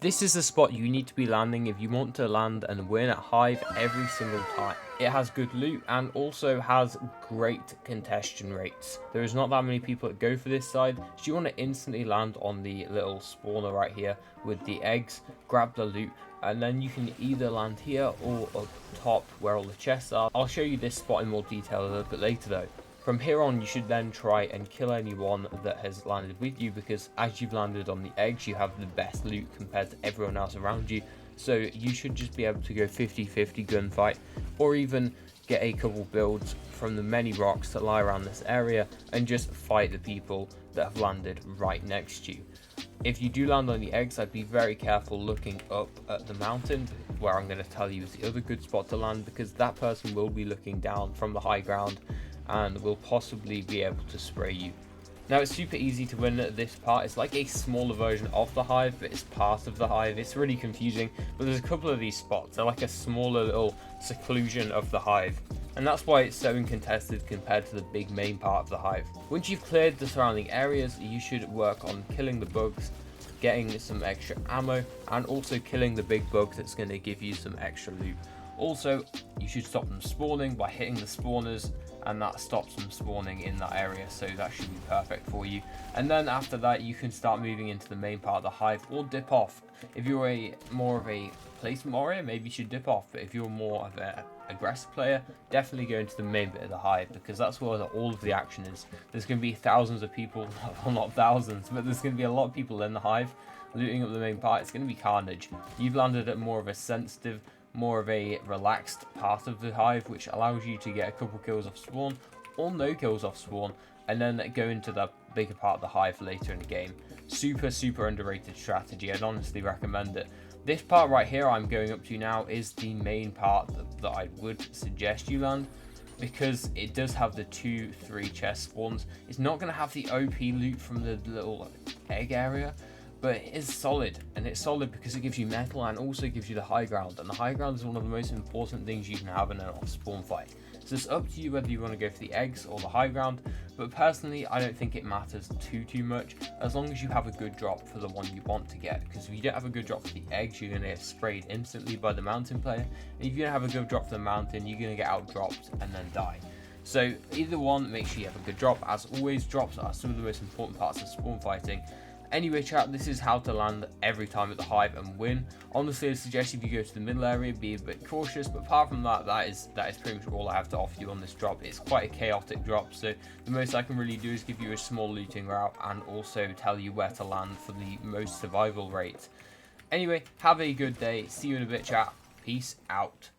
This is the spot you need to be landing if you want to land and win at Hive every single time. It has good loot and also has great congestion rates. There is not that many people that go for this side, so you want to instantly land on the little spawner right here with the eggs, grab the loot, and then you can either land here or up top where all the chests are. I'll show you this spot in more detail a little bit later though. From here on, you should then try and kill anyone that has landed with you, because as you've landed on the eggs, you have the best loot compared to everyone else around you. So you should just be able to go 50-50 gunfight, or even get a couple builds from the many rocks that lie around this area and just fight the people that have landed right next to you. If you do land on the eggs, I'd be very careful looking up at the mountain, where I'm going to tell you is the other good spot to land, because that person will be looking down from the high ground and will possibly be able to spray you. Now, it's super easy to win at this part. It's like a smaller version of the Hive, but it's part of the Hive. It's really confusing, but there's a couple of these spots. They're like a smaller little seclusion of the Hive, and that's why it's so uncontested compared to the big main part of the Hive. Once you've cleared the surrounding areas, you should work on killing the bugs, getting some extra ammo, and also killing the big bug that's going to give you some extra loot. Also, you should stop them spawning by hitting the spawners, and that stops them spawning in that area, so that should be perfect for you. And then after that, you can start moving into the main part of the Hive, or dip off. If you're more of a placement warrior, maybe you should dip off, but if you're more of an aggressive player, definitely go into the main bit of the Hive, because that's where all of the action is. There's going to be thousands of people, well, not thousands, but there's going to be a lot of people in the Hive looting up the main part. It's going to be carnage. You've landed at more of a sensitive, more of a relaxed part of the Hive, which allows you to get a couple kills off spawn or no kills off spawn, and then go into the bigger part of the Hive later in the game. Super underrated strategy. I'd honestly recommend it. This part right here I'm going up to now is the main part that I would suggest you land, because it does have the 2-3 chest spawns. It's not going to have the OP loot from the little egg area, but it is solid, and it's solid because it gives you metal and also gives you the high ground, and the high ground is one of the most important things you can have in an off-spawn fight. So it's up to you whether you want to go for the eggs or the high ground, but personally I don't think it matters too much, as long as you have a good drop for the one you want to get, because if you don't have a good drop for the eggs, you're going to get sprayed instantly by the mountain player, and if you don't have a good drop for the mountain, you're going to get out dropped and then die. So either one, make sure you have a good drop. As always, drops are some of the most important parts of spawn fighting. Anyway chat, this is how to land every time at the Hive and win. Honestly, I suggest if you go to the middle area, be a bit cautious, but apart from that, that is pretty much all I have to offer you on this drop. It's quite a chaotic drop, so the most I can really do is give you a small looting route and also tell you where to land for the most survival rate. Anyway, have a good day. See you in a bit chat. Peace out.